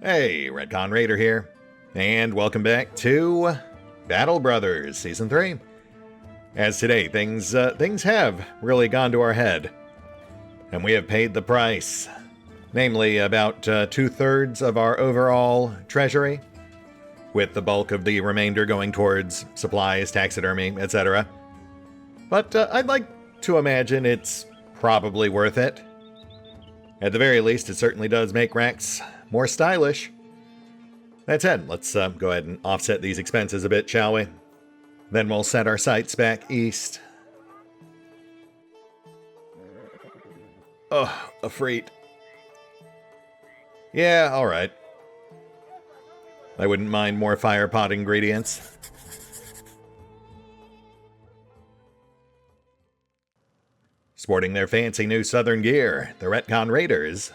Hey, RetconRaider here, and welcome back to Battle Brothers Season 3. As today, things have really gone to our head, and we have paid the price. Namely, about 2/3 of our overall treasury, with the bulk of the remainder going towards supplies, taxidermy, etc. But I'd like to imagine it's probably worth it. At the very least, it certainly does make Rax more stylish. That said, let's go ahead and offset these expenses a bit, shall we? Then we'll set our sights back east. Oh, a freight. Yeah, alright. I wouldn't mind more fire pot ingredients. Sporting their fancy new southern gear, the Retcon Raiders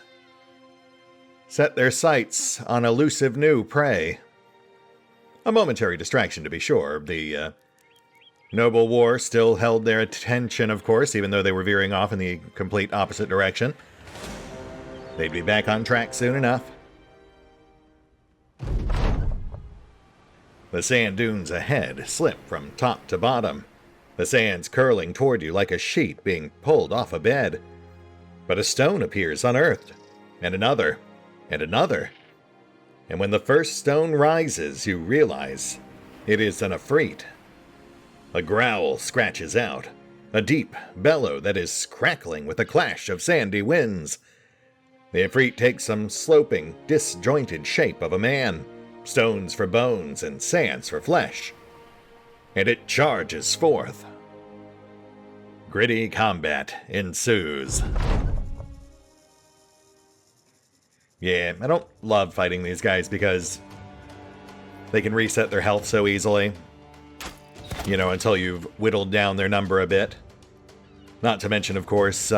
set their sights on elusive new prey. A momentary distraction, to be sure. The Noble War still held their attention, of course, even though they were veering off in the complete opposite direction. They'd be back on track soon enough. The sand dunes ahead slip from top to bottom, the sands curling toward you like a sheet being pulled off a bed. But a stone appears unearthed, and another, and another. And when the first stone rises, you realize it is an Efreet. A growl scratches out, a deep bellow that is crackling with a clash of sandy winds. The Efreet takes some sloping, disjointed shape of a man, stones for bones and sands for flesh, and it charges forth. Gritty combat ensues. Yeah, I don't love fighting these guys because they can reset their health so easily. You know, until you've whittled down their number a bit. Not to mention, of course,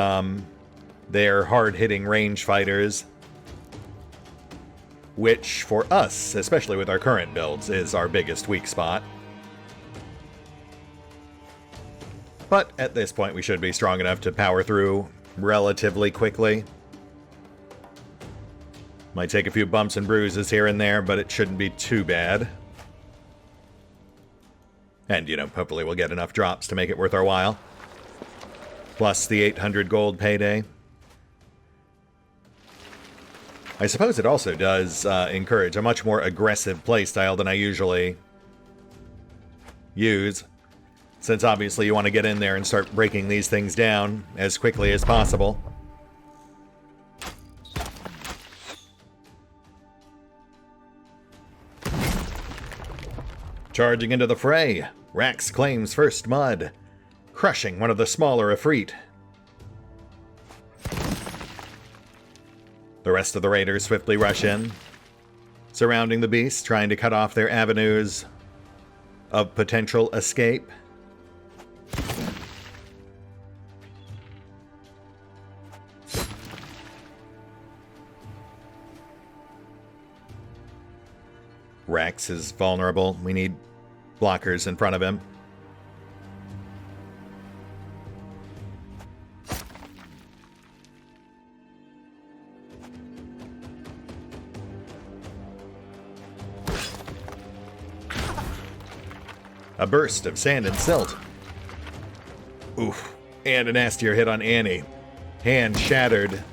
they're hard-hitting range fighters, which for us, especially with our current builds, is our biggest weak spot. But at this point, we should be strong enough to power through relatively quickly. Might take a few bumps and bruises here and there, but it shouldn't be too bad. And, you know, hopefully we'll get enough drops to make it worth our while. Plus the 800 gold payday. I suppose it also does encourage a much more aggressive playstyle than I usually use, since obviously you want to get in there and start breaking these things down as quickly as possible. Charging into the fray, Rax claims first mud, crushing one of the smaller Efreet. The rest of the raiders swiftly rush in, surrounding the beast, trying to cut off their avenues of potential escape. Rax is vulnerable. We need blockers in front of him. A burst of sand and silt. Oof. And a nastier hit on Annie. Hand shattered.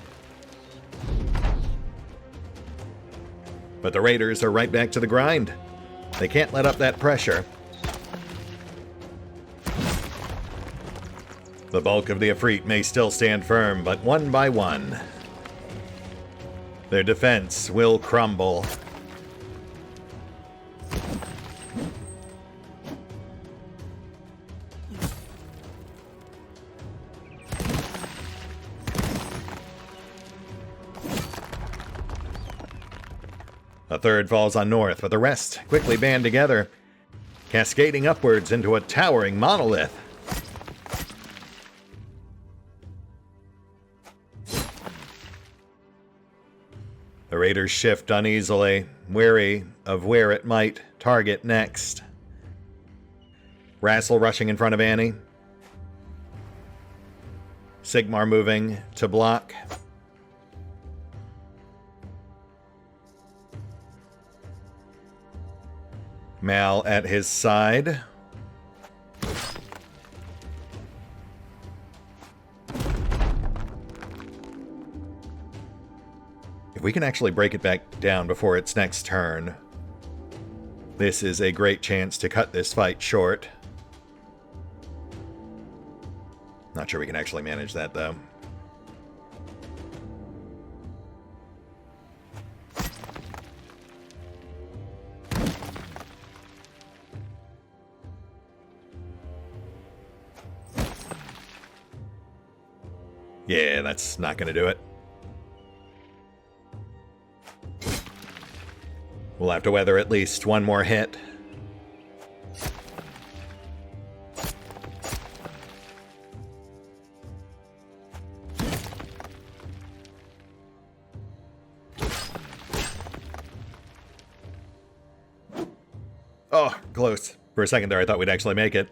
But the raiders are right back to the grind. They can't let up that pressure. The bulk of the Efreet may still stand firm, but one by one, their defense will crumble. A third falls on north, but the rest quickly band together, cascading upwards into a towering monolith. The raiders shift uneasily, wary of where it might target next. Rassel rushing in front of Annie. Sigmar moving to block. Mal at his side. If we can actually break it back down before its next turn, this is a great chance to cut this fight short. Not sure we can actually manage that, though. Yeah, that's not going to do it. We'll have to weather at least one more hit. Oh, close. For a second there, I thought we'd actually make it.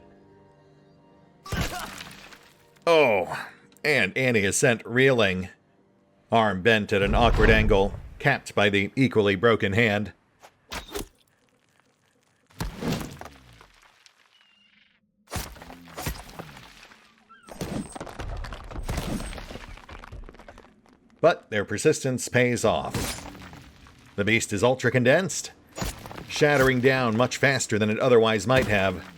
Oh, and Annie is sent reeling. Arm bent at an awkward angle, capped by the equally broken hand. But their persistence pays off. The beast is ultra-condensed, shattering down much faster than it otherwise might have.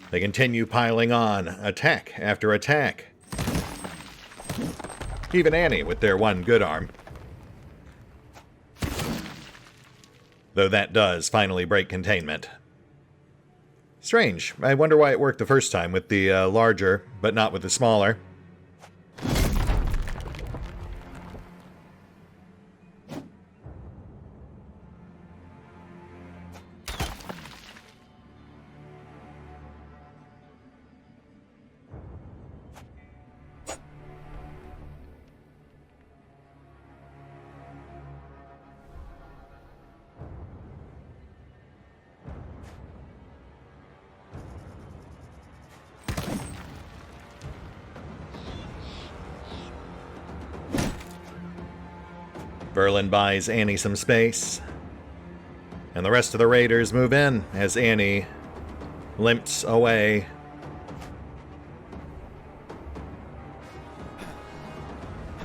They continue piling on, attack after attack. Even Annie with their one good arm. Though that does finally break containment. Strange. I wonder why it worked the first time with the larger, but not with the smaller. Verlin buys Annie some space, and the rest of the raiders move in as Annie limps away.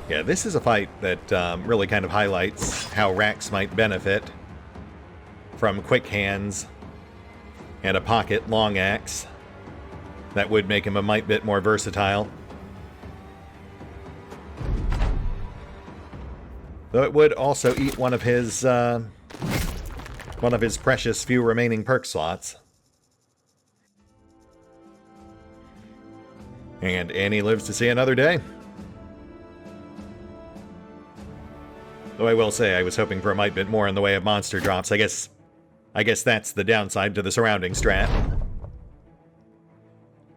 Yeah, this is a fight that really kind of highlights how Rax might benefit from quick hands and a pocket long axe. That would make him a mite bit more versatile. Though it would also eat one of his precious few remaining perk slots. And Annie lives to see another day. Though I will say I was hoping for a mite bit more in the way of monster drops. I guess that's the downside to the surrounding strat.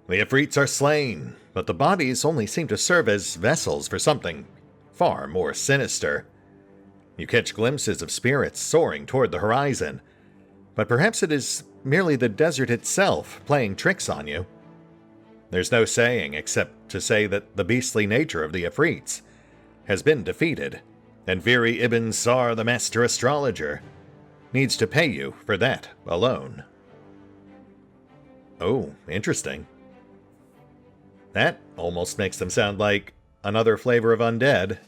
The Ifrits are slain, but the bodies only seem to serve as vessels for something far more sinister. You catch glimpses of spirits soaring toward the horizon, but perhaps it is merely the desert itself playing tricks on you. There's no saying except to say that the beastly nature of the Ifrits has been defeated, and Viri Ibn Sar, the master astrologer, needs to pay you for that alone. Oh, interesting. That almost makes them sound like another flavor of undead.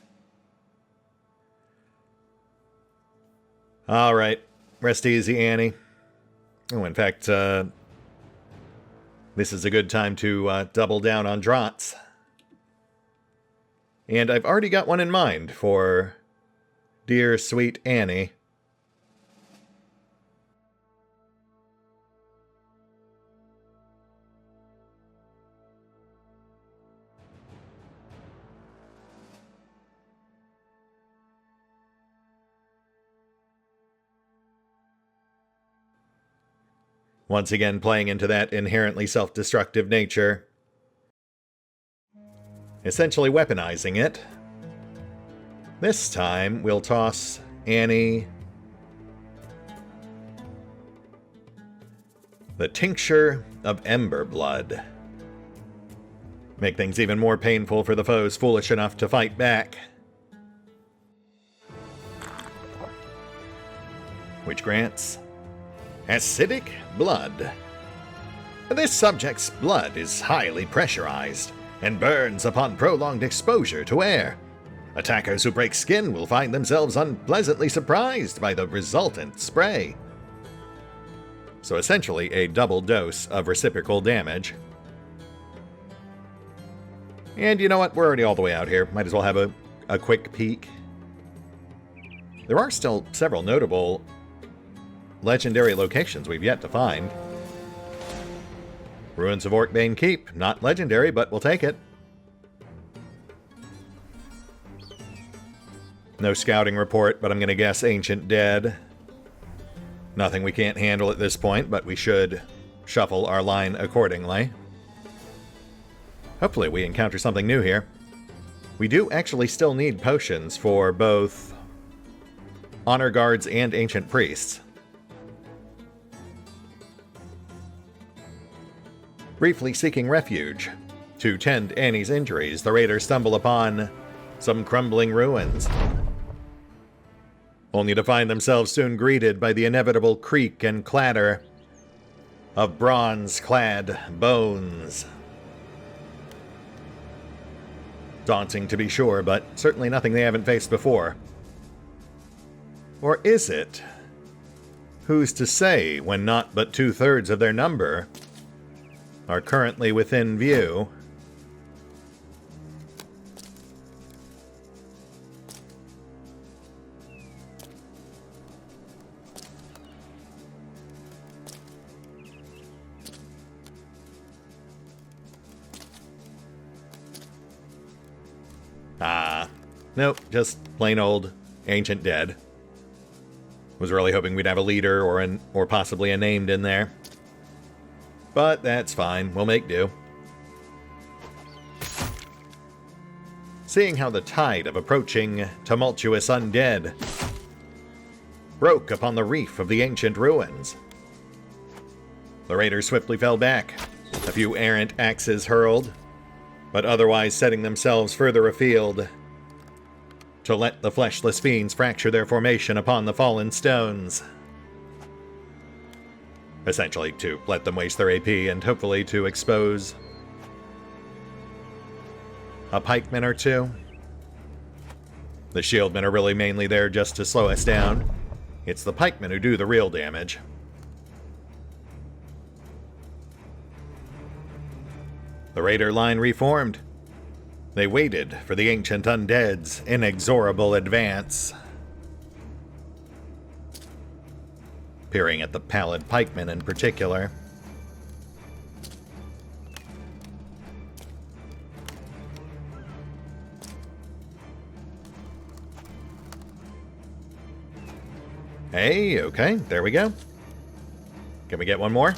Alright, rest easy, Annie. Oh, in fact, this is a good time to double down on Drots. And I've already got one in mind for dear sweet Annie. Once again playing into that inherently self-destructive nature. Essentially weaponizing it. This time, we'll toss Annie the Tincture of Ember Blood. Make things even more painful for the foes foolish enough to fight back. which grants acidic blood. This subject's blood is highly pressurized and burns upon prolonged exposure to air. Attackers who break skin will find themselves unpleasantly surprised by the resultant spray. So essentially a double dose of reciprocal damage. And you know what? We're already all the way out here. Might as well have a quick peek. There are still several notable legendary locations we've yet to find. Ruins of Orkbane Keep. Not legendary, but we'll take it. No scouting report, but I'm going to guess Ancient Dead. Nothing we can't handle at this point, but we should shuffle our line accordingly. Hopefully we encounter something new here. We do actually still need potions for both Honor Guards and Ancient Priests. Briefly seeking refuge. To tend Annie's injuries, the raiders stumble upon some crumbling ruins, only to find themselves soon greeted by the inevitable creak and clatter of bronze-clad bones. Daunting to be sure, but certainly nothing they haven't faced before. Or is it? Who's to say when not but 2/3 of their number are currently within view? Nope, just plain old Ancient Dead. Was really hoping we'd have a leader or possibly a named in there. But that's fine, we'll make do. Seeing how the tide of approaching tumultuous undead broke upon the reef of the ancient ruins, the raiders swiftly fell back, a few errant axes hurled, but otherwise setting themselves further afield to let the fleshless fiends fracture their formation upon the fallen stones. Essentially to let them waste their AP and hopefully to expose a pikeman or two. The shieldmen are really mainly there just to slow us down. It's the pikemen who do the real damage. The raider line reformed. They waited for the ancient undead's inexorable advance. Peering at the pallid pikemen in particular. Hey, okay, there we go. Can we get one more?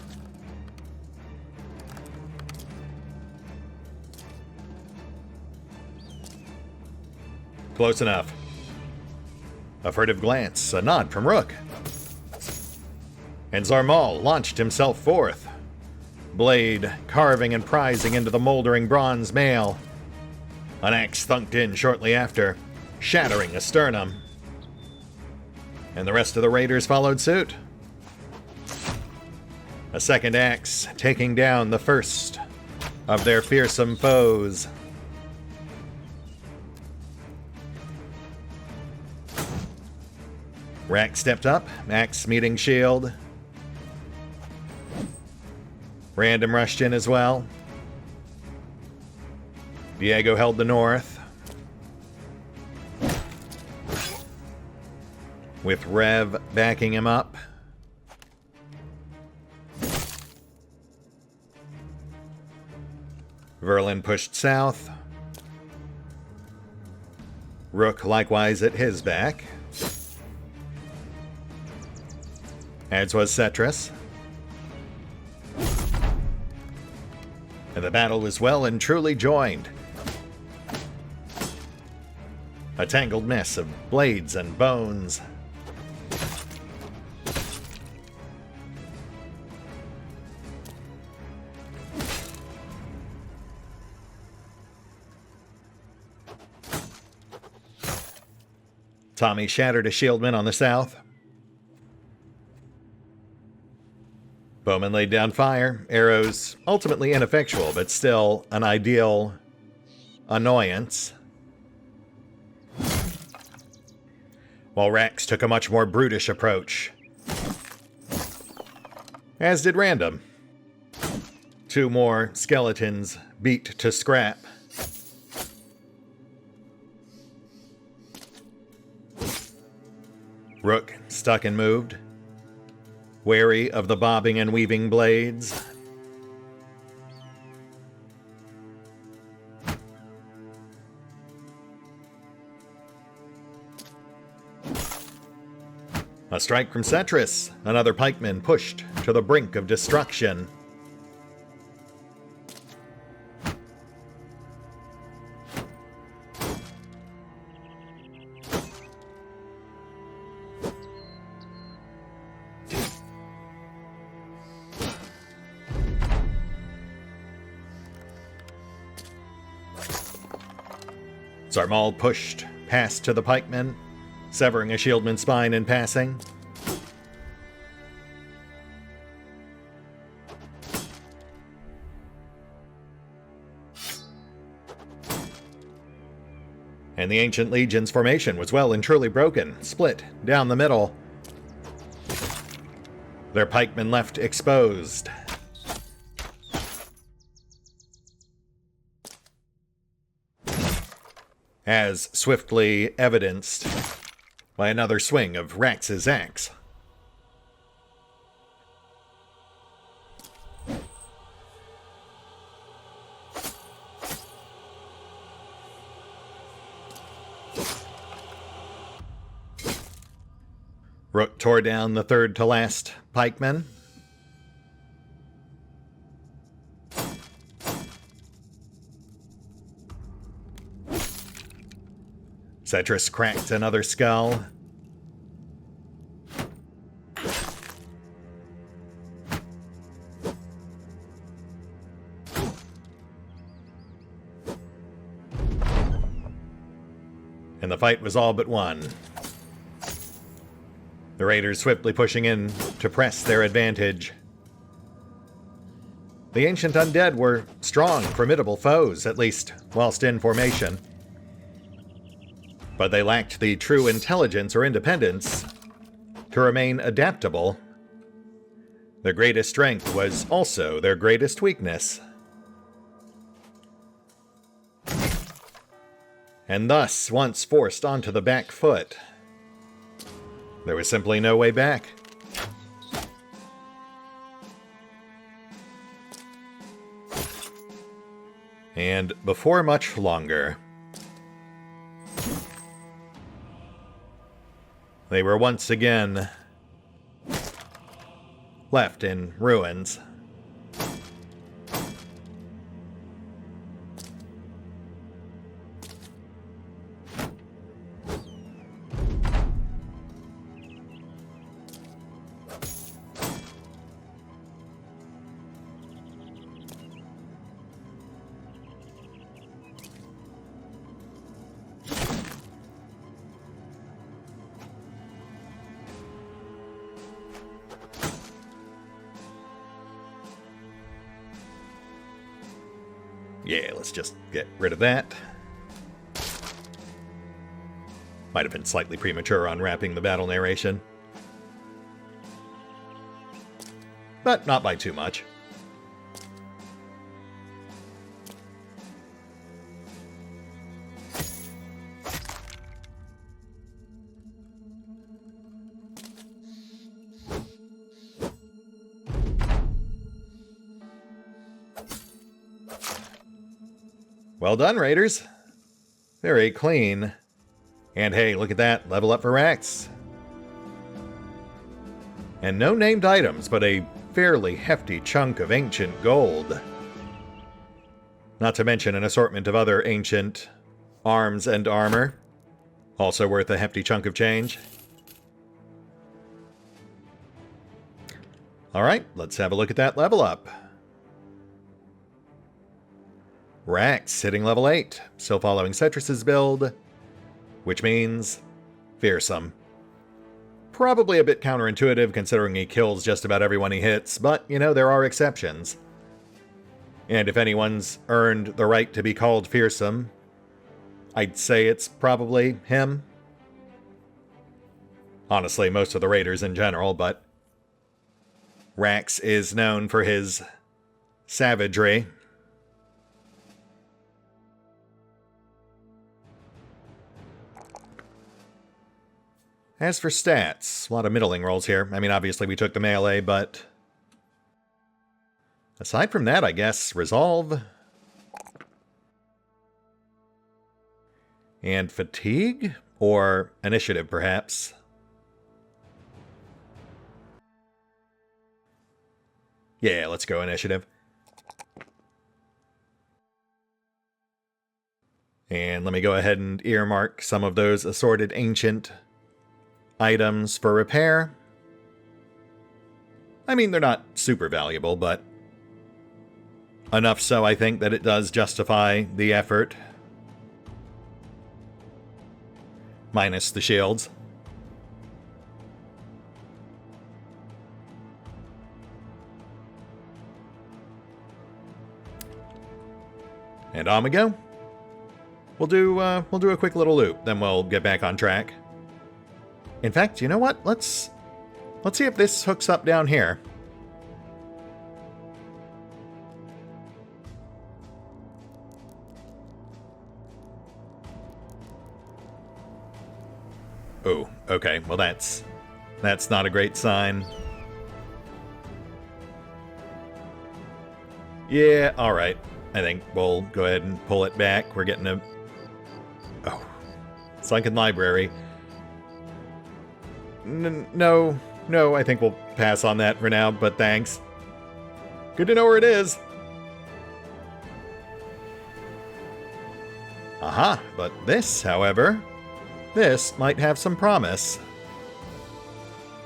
Close enough. A furtive glance, a nod from Rook. And Zarmal launched himself forth, blade carving and prizing into the moldering bronze mail. An axe thunked in shortly after, shattering a sternum. And the rest of the raiders followed suit. A second axe taking down the first of their fearsome foes. Rack stepped up, axe meeting shield. Random rushed in as well. Diego held the north, with Rev backing him up. Verlin pushed south. Rook likewise at his back. As was Cetrus. And the battle was well and truly joined. A tangled mess of blades and bones. Tommy shattered a shieldman on the south. Bowman laid down fire, arrows ultimately ineffectual, but still an ideal annoyance. While Rax took a much more brutish approach. As did Random. 2 more skeletons beat to scrap. Rook stuck and moved, wary of the bobbing and weaving blades. A strike from Cetrus, another pikeman pushed to the brink of destruction. Zarmal pushed past to the pikeman, severing a shieldman's spine in passing. And the Ancient Legion's formation was well and truly broken, split down the middle. Their pikemen left exposed. As swiftly evidenced by another swing of Rax's axe. Rook tore down the third to last pikeman. Cetrus cracked another skull. And the fight was all but won. The raiders swiftly pushing in to press their advantage. The ancient undead were strong, formidable foes, at least whilst in formation. But they lacked the true intelligence or independence to remain adaptable. Their greatest strength was also their greatest weakness. And thus, once forced onto the back foot, there was simply no way back. And before much longer, they were once again left in ruins. Yeah, let's just get rid of that. Might have been slightly premature unwrapping the battle narration. But not by too much. Well done, Raiders. Very clean. And hey, look at that. Level up for Rax. And no named items, but a fairly hefty chunk of ancient gold. Not to mention an assortment of other ancient arms and armor. Also worth a hefty chunk of change. Alright, let's have a look at that level up. Rax hitting level 8, still following Cetrus's build, which means fearsome. Probably a bit counterintuitive considering he kills just about everyone he hits, but, you know, there are exceptions. And if anyone's earned the right to be called fearsome, I'd say it's probably him. Honestly, most of the raiders in general, but Rax is known for his savagery. As for stats, a lot of middling rolls here. I mean, obviously we took the melee, but aside from that, I guess, resolve and fatigue, or initiative, perhaps. Yeah, let's go initiative. And let me go ahead and earmark some of those assorted ancient items for repair. I mean, they're not super valuable, but enough so, I think, that it does justify the effort. Minus the shields. And on we go. We'll do a quick little loop, then we'll get back on track. In fact, you know what? Let's see if this hooks up down here. Oh, okay. Well, that's not a great sign. Yeah, all right. I think we'll go ahead and pull it back. We're getting a... Oh. Sunken Library. No, I think we'll pass on that for now, but thanks. Good to know where it is. Aha, but this, however, this might have some promise.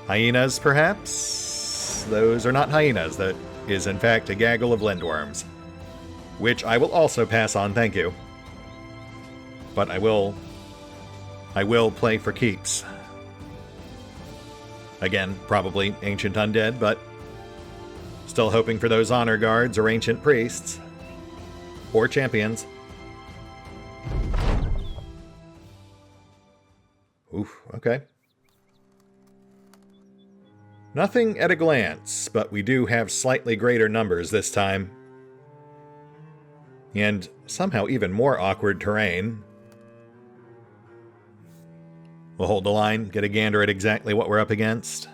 Hyenas, perhaps? Those are not hyenas. That is, in fact, a gaggle of lindworms. Which I will also pass on, thank you. But I will play for keeps. Again, probably ancient undead, but still hoping for those honor guards or ancient priests. Or champions. Oof, okay. Nothing at a glance, but we do have slightly greater numbers this time. And somehow even more awkward terrain. We'll hold the line, get a gander at exactly what we're up against.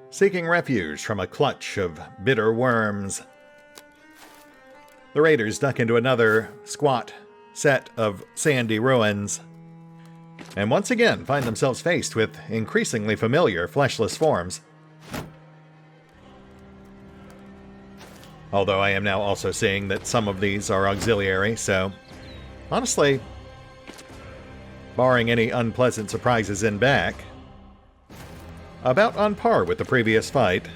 Seeking refuge from a clutch of bitter worms. The raiders duck into another squat set of sandy ruins, and once again find themselves faced with increasingly familiar fleshless forms. Although I am now also seeing that some of these are auxiliary, so honestly, barring any unpleasant surprises in back, about on par with the previous fight.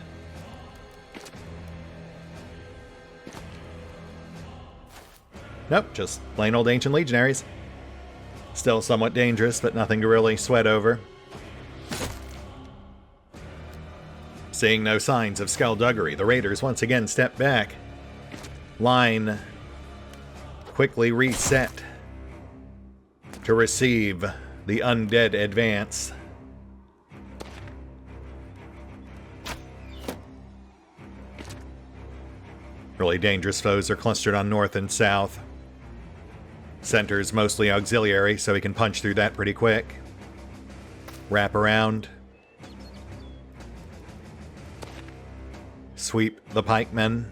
Nope, just plain old ancient legionaries. Still somewhat dangerous, but nothing to really sweat over. Seeing no signs of skullduggery, the raiders once again step back. Line quickly reset to receive the undead advance. Really dangerous foes are clustered on north and south. Center's mostly auxiliary, so he can punch through that pretty quick. Wrap around. Sweep the pikemen.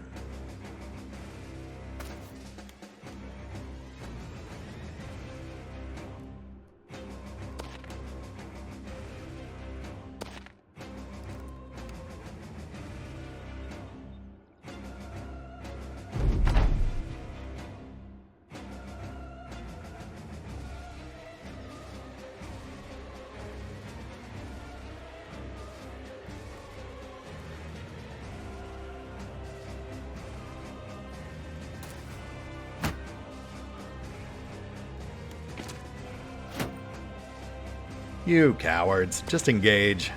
You cowards, just engage,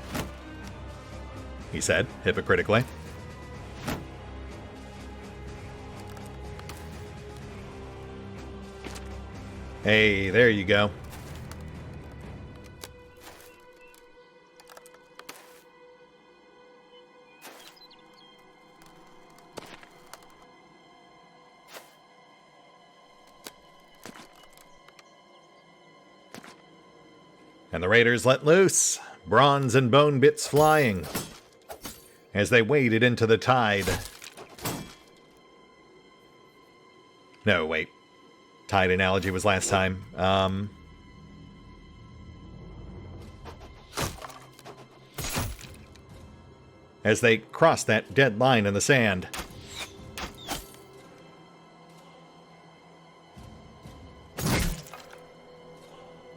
he said, hypocritically. Hey, there you go. And the raiders let loose, bronze and bone bits flying, as they waded into the tide. No, wait. Tide analogy was last time. As they crossed that dead line in the sand.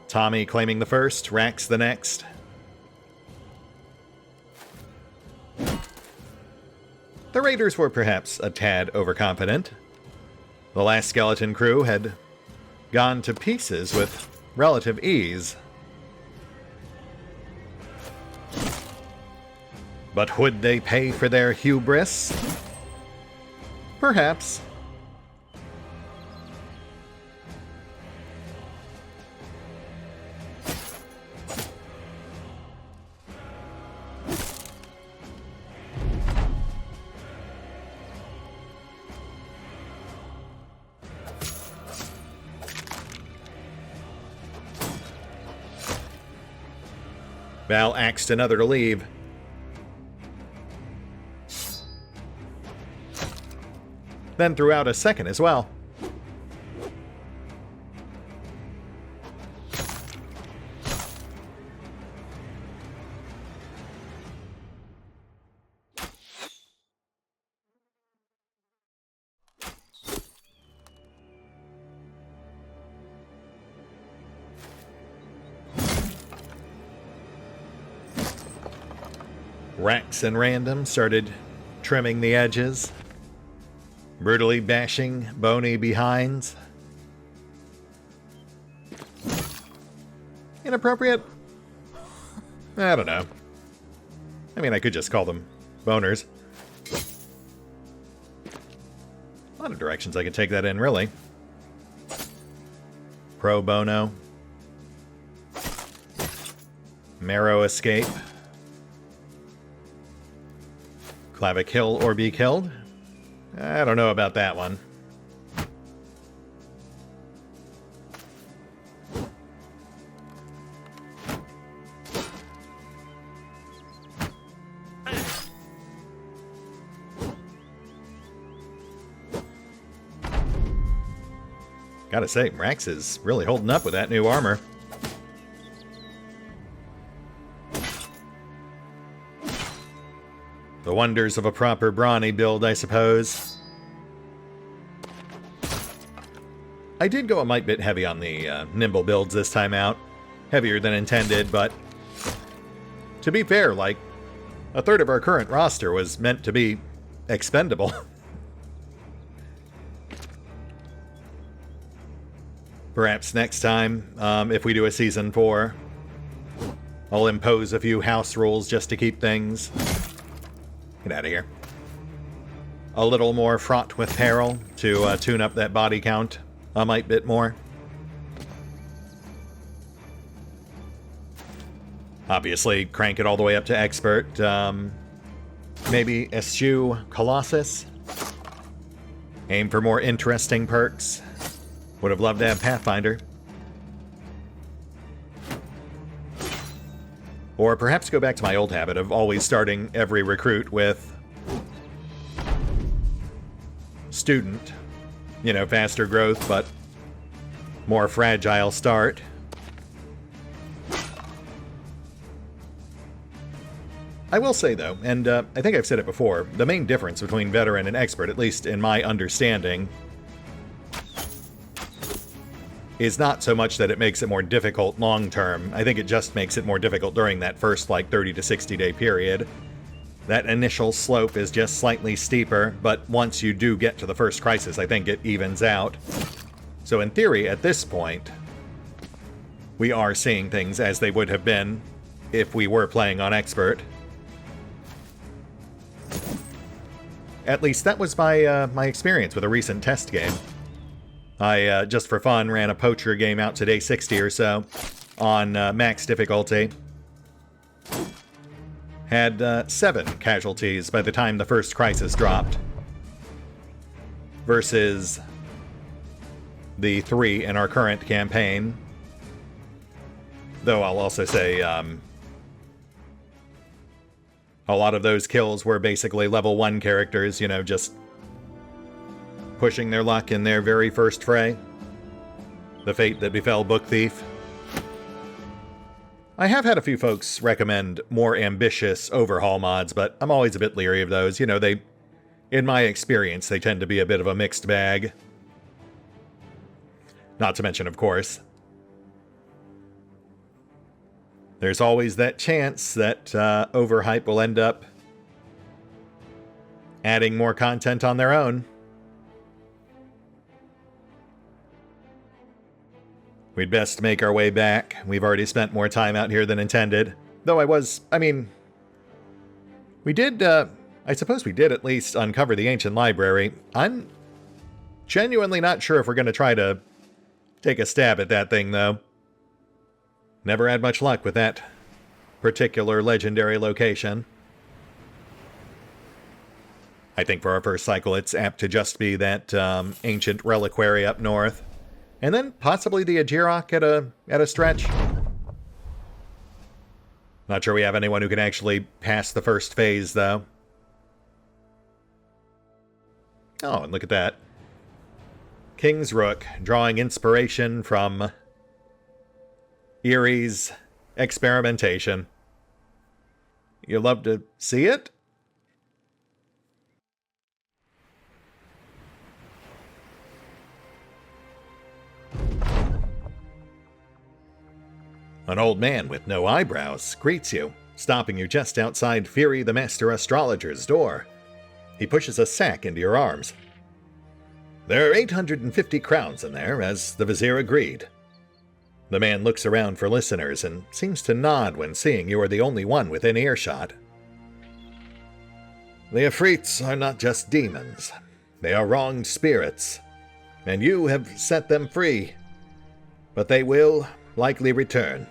Tommy claiming the first, Rax the next. The raiders were perhaps a tad overconfident. The last skeleton crew had gone to pieces with relative ease. But would they pay for their hubris? Perhaps. Val axed another to leave. Then threw out a second as well. Rax and Random started trimming the edges, brutally bashing bony behinds. Inappropriate? I don't know. I mean, I could just call them boners. A lot of directions I could take that in, really. Pro bono. Marrow escape. Clavic kill or be killed? I don't know about that one. Gotta say, Rax is really holding up with that new armor. The wonders of a proper brawny build, I suppose. I did go a mite bit heavy on the nimble builds this time out. Heavier than intended, but to be fair, like, a third of our current roster was meant to be expendable. Perhaps next time, if we do a Season 4, I'll impose a few house rules just to keep things... Get out of here. A little more fraught with peril to tune up that body count a mite bit more. Obviously, crank it all the way up to expert. Maybe eschew Colossus. Aim for more interesting perks. Would have loved to have Pathfinder. Or perhaps go back to my old habit of always starting every recruit with student. You know, faster growth, but more fragile start. I will say, though, and I think I've said it before, the main difference between veteran and expert, at least in my understanding, is not so much that it makes it more difficult long term. I think it just makes it more difficult during that first, 30 to 60 day period. That initial slope is just slightly steeper, but once you do get to the first crisis, I think it evens out. So in theory, at this point, we are seeing things as they would have been if we were playing on Expert. At least that was my experience with a recent test game. I, just for fun, ran a poacher game out to day 60 or so on max difficulty. Had 7 casualties by the time the first crisis dropped. Versus the 3 in our current campaign. Though I'll also say a lot of those kills were basically level 1 characters, you know, just pushing their luck in their very first fray. The fate that befell Book Thief. I have had a few folks recommend more ambitious overhaul mods, but I'm always a bit leery of those. You know, in my experience, they tend to be a bit of a mixed bag. Not to mention, of course, there's always that chance that Overhype will end up adding more content on their own. We'd best make our way back. We've already spent more time out here than intended. Though we did, I suppose we did at least uncover the ancient library. I'm genuinely not sure if we're going to try to take a stab at that thing, though. Never had much luck with that particular legendary location. I think for our first cycle, it's apt to just be that ancient reliquary up north. And then possibly the Ajirok at a stretch. Not sure we have anyone who can actually pass the first phase, though. Oh, and look at that. King's Rook, drawing inspiration from Erie's experimentation. You love to see it? An old man with no eyebrows greets you, stopping you just outside Fury the Master Astrologer's door. He pushes a sack into your arms. There are 850 crowns in there, as the Vizier agreed. The man looks around for listeners and seems to nod when seeing you are the only one within earshot. The Afrits are not just demons. They are wronged spirits, and you have set them free. But they will likely return,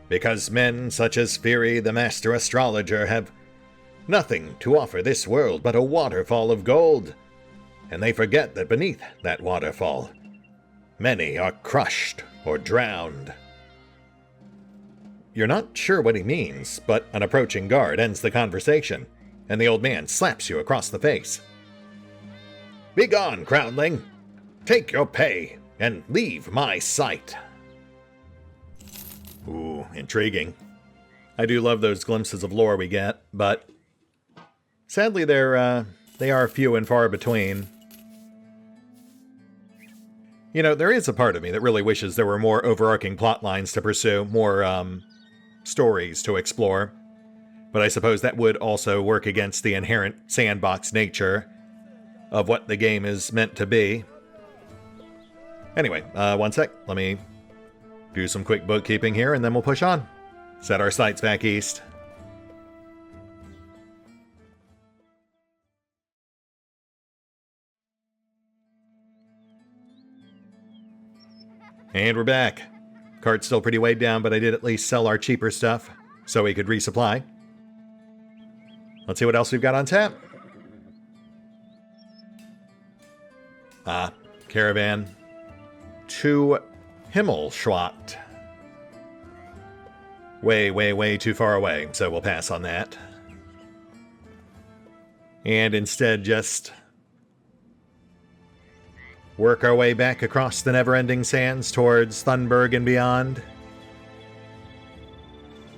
because men such as Fury the Master Astrologer have nothing to offer this world but a waterfall of gold, and they forget that beneath that waterfall, many are crushed or drowned. You're not sure what he means, but an approaching guard ends the conversation, and the old man slaps you across the face. Begone, Crownling! Take your pay, and leave my sight! Ooh, intriguing. I do love those glimpses of lore we get, but sadly they are few and far between. You know, there is a part of me that really wishes there were more overarching plot lines to pursue, more stories to explore. But I suppose that would also work against the inherent sandbox nature of what the game is meant to be. Anyway, one sec. Let me do some quick bookkeeping here, and then we'll push on. Set our sights back east. And we're back. Cart's still pretty weighed down, but I did at least sell our cheaper stuff so we could resupply. Let's see what else we've got on tap. Caravan to Himmelschwacht. Way too far away, so we'll pass on that. And instead just work our way back across the never-ending sands towards Thunberg and beyond.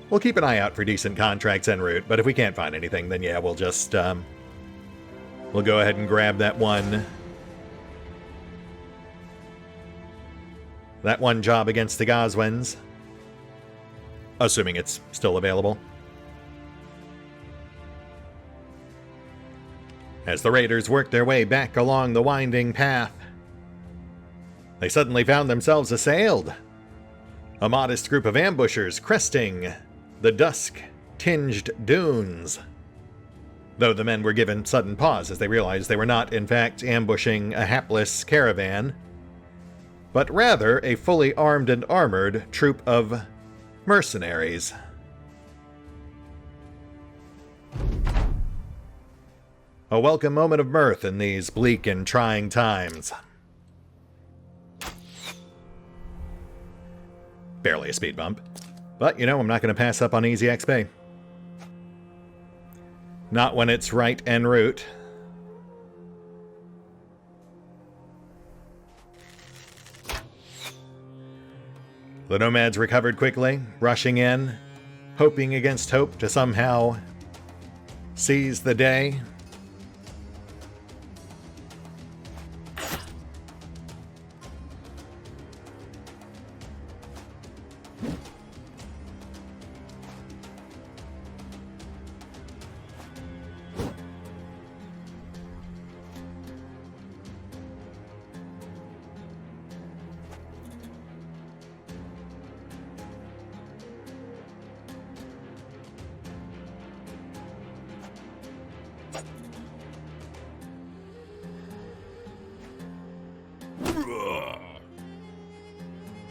We'll keep an eye out for decent contracts en route, but if we can't find anything, then yeah, we'll just, we'll go ahead and grab that one job against the Goswins. Assuming it's still available. As the raiders worked their way back along the winding path, they suddenly found themselves assailed. A modest group of ambushers cresting the dusk-tinged dunes. Though the men were given sudden pause as they realized they were not, in fact, ambushing a hapless caravan, but rather a fully armed and armored troop of mercenaries. A welcome moment of mirth in these bleak and trying times. Barely a speed bump. But, you know, I'm not going to pass up on easy XP. Not when it's right en route. The nomads recovered quickly, rushing in, hoping against hope to somehow seize the day.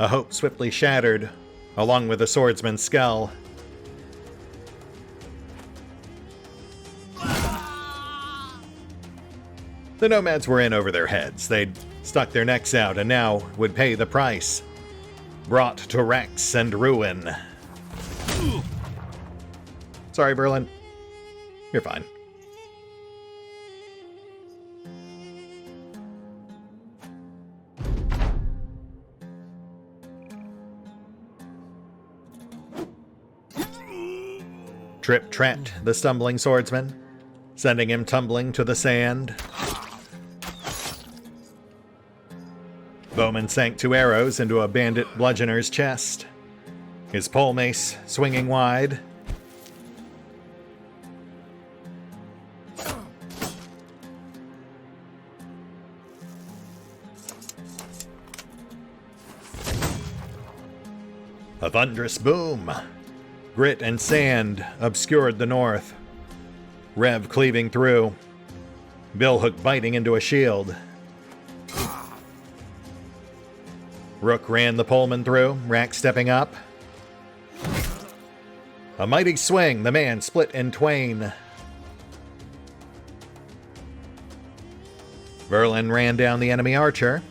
A hope swiftly shattered, along with the swordsman's skull. The nomads were in over their heads. They'd stuck their necks out and now would pay the price. Brought to wrecks and ruin. Sorry, Berlin. You're fine. Trip trapped the stumbling swordsman, sending him tumbling to the sand. Bowman sank 2 arrows into a bandit bludgeoner's chest, his pole mace swinging wide. A thunderous boom. Grit and sand obscured the north. Rev cleaving through. Billhook biting into a shield. Rook ran the poleman through, Rack stepping up. A mighty swing, the man split in twain. Verlin ran down the enemy archer.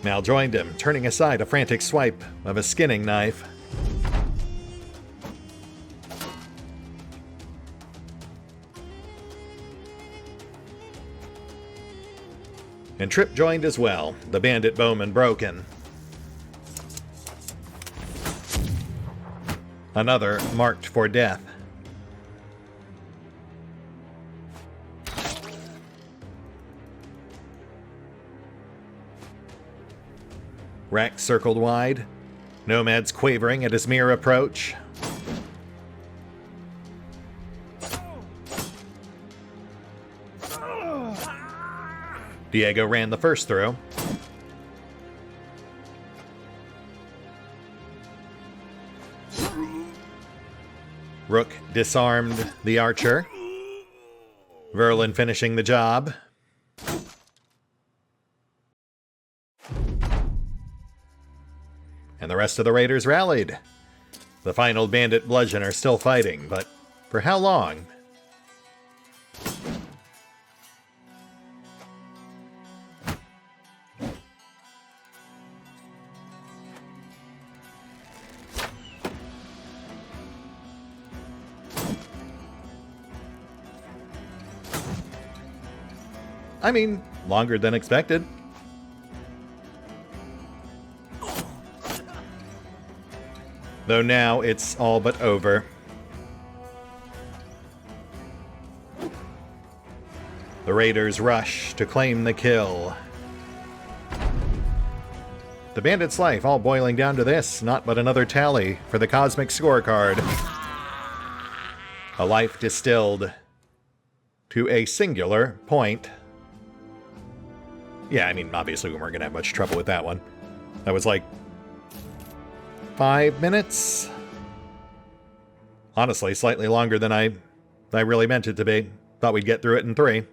Mal joined him, turning aside a frantic swipe of a skinning knife. And Trip joined as well, the bandit bowman broken. Another marked for death. Rack circled wide, nomads quavering at his mere approach. Diego ran the first throw. Rook disarmed the archer. Verlin finishing the job. And the rest of the raiders rallied. The final bandit bludgeoner still fighting, but for how long? I mean, longer than expected. Though now it's all but over. The raiders rush to claim the kill. The bandit's life all boiling down to this, not but another tally for the cosmic scorecard. A life distilled to a singular point. Yeah, I mean, obviously we weren't going to have much trouble with that one. That was like 5 minutes. Honestly, slightly longer than I really meant it to be. Thought we'd get through it in 3.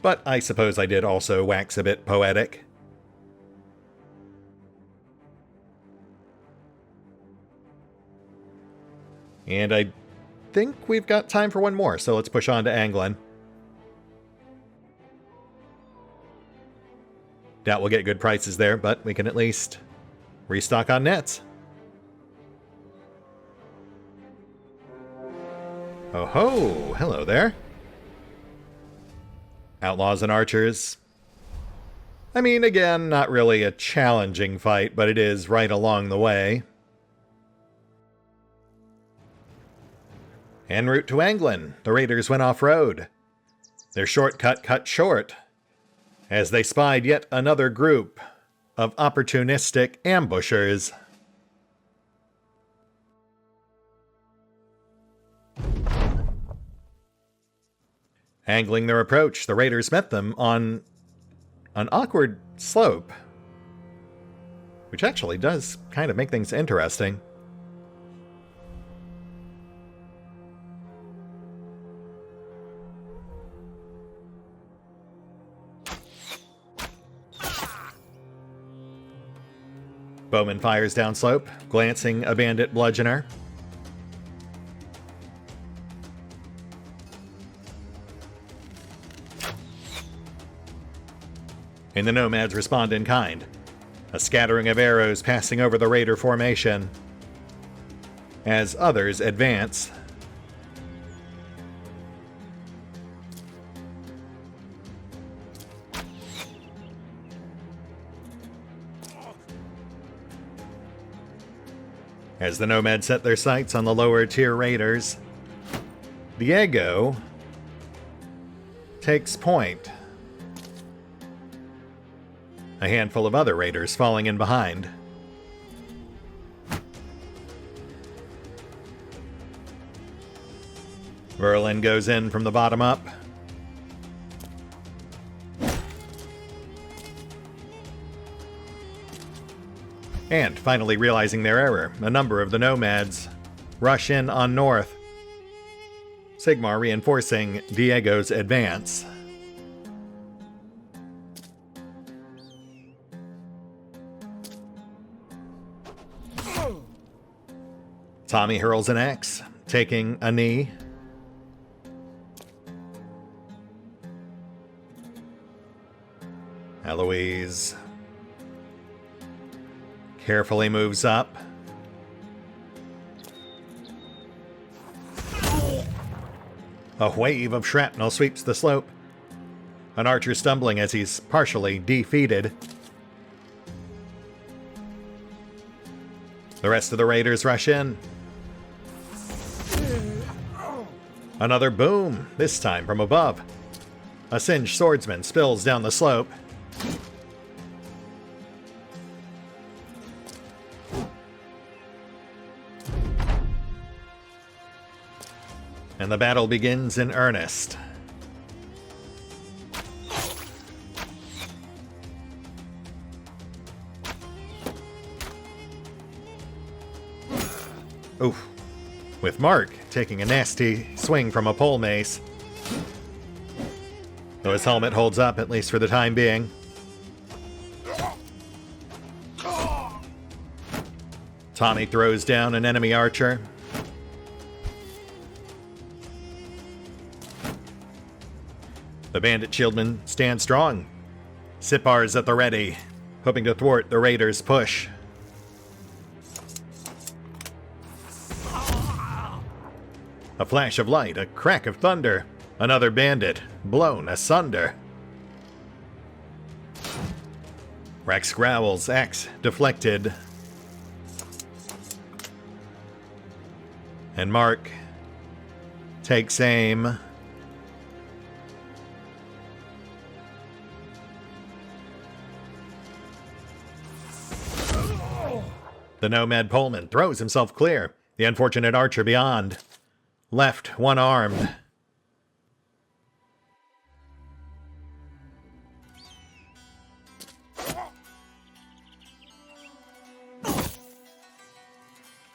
But I suppose I did also wax a bit poetic. And I think we've got time for one more, so let's push on to Anglin. Doubt we'll get good prices there, but we can at least restock on nets. Oh ho! Hello there. Outlaws and archers. I mean, again, not really a challenging fight, but it is right along the way. En route to Anglin, the raiders went off-road. Their shortcut cut short, as they spied yet another group of opportunistic ambushers. Angling their approach, the raiders met them on an awkward slope, which actually does kind of make things interesting. Bowman fires downslope, glancing a bandit bludgeoner. And the nomads respond in kind. A scattering of arrows passing over the raider formation as others advance. As the nomads set their sights on the lower tier raiders, Diego takes point. A handful of other raiders falling in behind. Verlin goes in from the bottom up. And finally realizing their error, a number of the nomads rush in on north, Sigmar reinforcing Diego's advance. Tommy hurls an axe, taking a knee. Alois carefully moves up. A wave of shrapnel sweeps the slope. An archer stumbling as he's partially defeated. The rest of the raiders rush in. Another boom, this time from above. A singed swordsman spills down the slope. And the battle begins in earnest. Oof. With Mark taking a nasty swing from a pole mace. Though his helmet holds up, at least for the time being. Tommy throws down an enemy archer. The bandit shieldmen stand strong. Sipar's at the ready, hoping to thwart the raiders' push. A flash of light, a crack of thunder. Another bandit blown asunder. Rex growls, axe deflected. And Mark takes aim. The Nomad Poleman throws himself clear. The unfortunate archer beyond. Left, one-armed.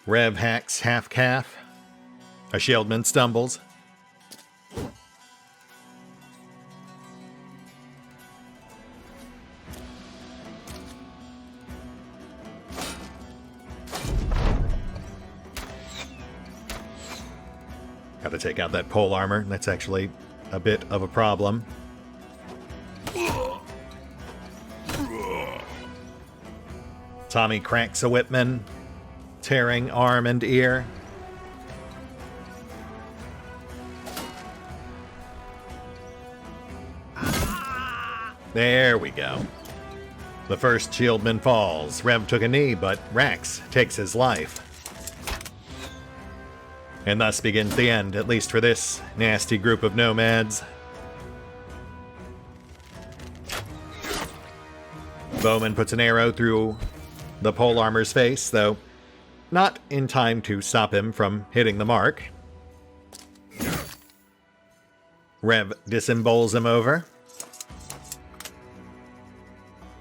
Rev hacks half-calf. A shieldman stumbles. Gotta take out that pole armor. That's actually a bit of a problem. Tommy cracks a whipman, tearing arm and ear. There we go. The first shieldman falls. Rev took a knee, but Rax takes his life. And thus begins the end, at least for this nasty group of nomads. Bowman puts an arrow through the pole armor's face, though not in time to stop him from hitting the mark. Rev disembowels him over.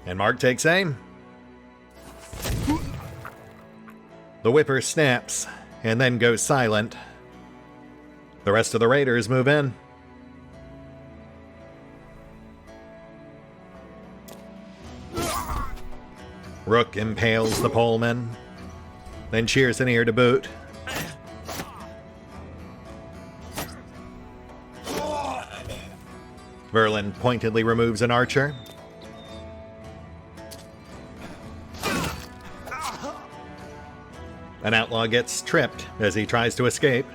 And Mark takes aim. The whipper snaps and then goes silent. The rest of the raiders move in. Rook impales the poleman, then shears an ear to boot. Verlin pointedly removes an archer. An outlaw gets tripped as he tries to escape.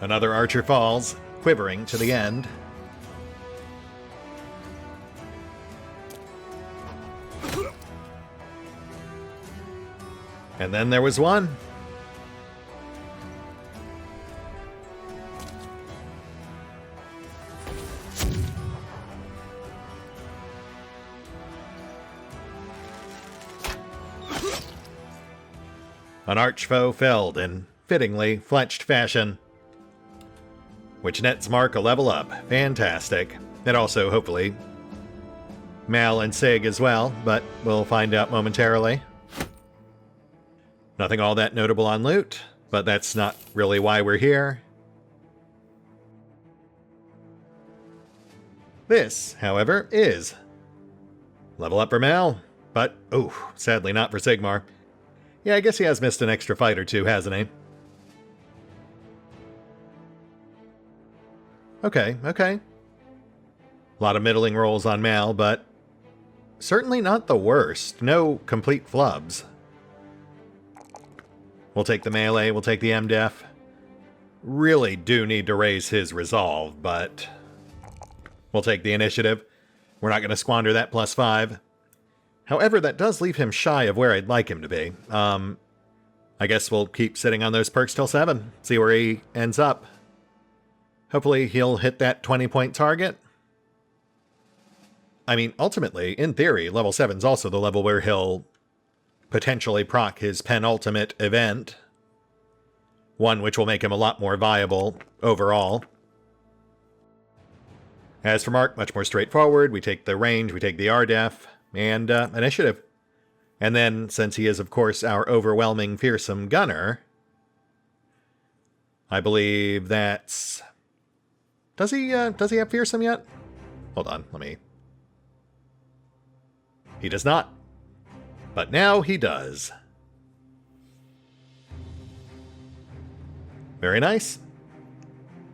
Another archer falls, quivering to the end. And then there was one. An archfoe felled in fittingly fletched fashion, which nets Mark a level up. Fantastic. And also, hopefully, Mal and Sig as well, but we'll find out momentarily. Nothing all that notable on loot, but that's not really why we're here. This, however, is level up for Mal, but, oh, sadly not for Sigmar. Yeah, I guess he has missed an extra fight or two, hasn't he? Okay. A lot of middling rolls on Mal, but certainly not the worst. No complete flubs. We'll take the melee, we'll take the MDef. Really do need to raise his resolve, but we'll take the initiative. We're not going to squander that +5. However, that does leave him shy of where I'd like him to be. I guess we'll keep sitting on those perks till 7, see where he ends up. Hopefully he'll hit that 20-point target. I mean, ultimately, in theory, level 7's also the level where he'll potentially proc his penultimate event. One which will make him a lot more viable overall. As for Mark, much more straightforward. We take the range, we take the RDEF, and initiative. And then, since he is, of course, our overwhelming fearsome gunner, I believe that's... Does he have fearsome yet? Hold on, let me... He does not. But now he does. Very nice.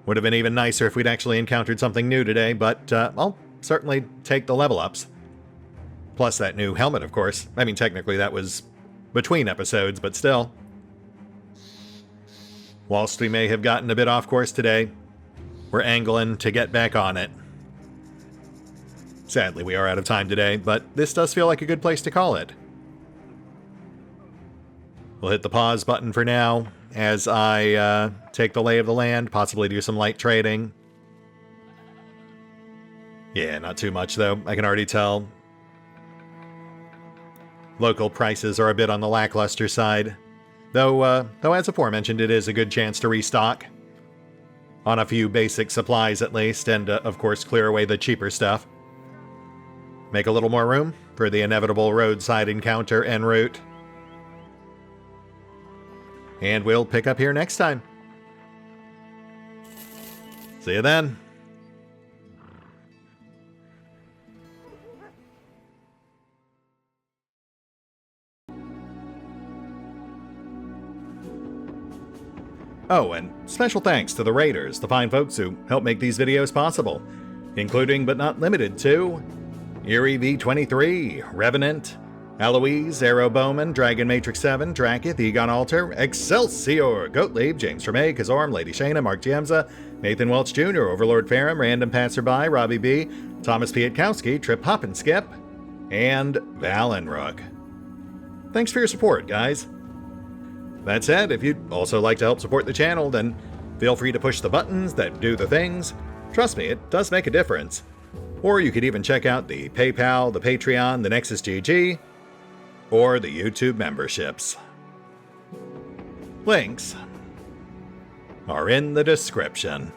Would have been even nicer if we'd actually encountered something new today, but I'll certainly take the level ups. Plus that new helmet, of course. I mean, technically that was between episodes, but still. Whilst we may have gotten a bit off course today, we're angling to get back on it. Sadly, we are out of time today, but this does feel like a good place to call it. We'll hit the pause button for now, as I take the lay of the land, possibly do some light trading. Yeah, not too much though, I can already tell. Local prices are a bit on the lackluster side. Though as aforementioned, it is a good chance to restock. On a few basic supplies at least, and of course clear away the cheaper stuff. Make a little more room for the inevitable roadside encounter en route. And we'll pick up here next time. See you then. Oh, and special thanks to the Raiders, the fine folks who help make these videos possible, including but not limited to Eerie V23, Revenant, Alois, Arrow Bowman, Dragon Matrix 7, Drakiith, EgonAlter, Exsellsior, Gottlieb, James Trimmier, Kazorm, Lady Shayna, Mark Giemza, Nathan Welch Jr., OverlordPherom, RandomPassrby, RobbyB, Tomasz Piątkowski, Triphoppenskip, and Valinrook. Thanks for your support, guys. That said, if you'd also like to help support the channel, then feel free to push the buttons that do the things. Trust me, it does make a difference. Or you could even check out the PayPal, the Patreon, the Nexus GG, or the YouTube memberships. Links are in the description.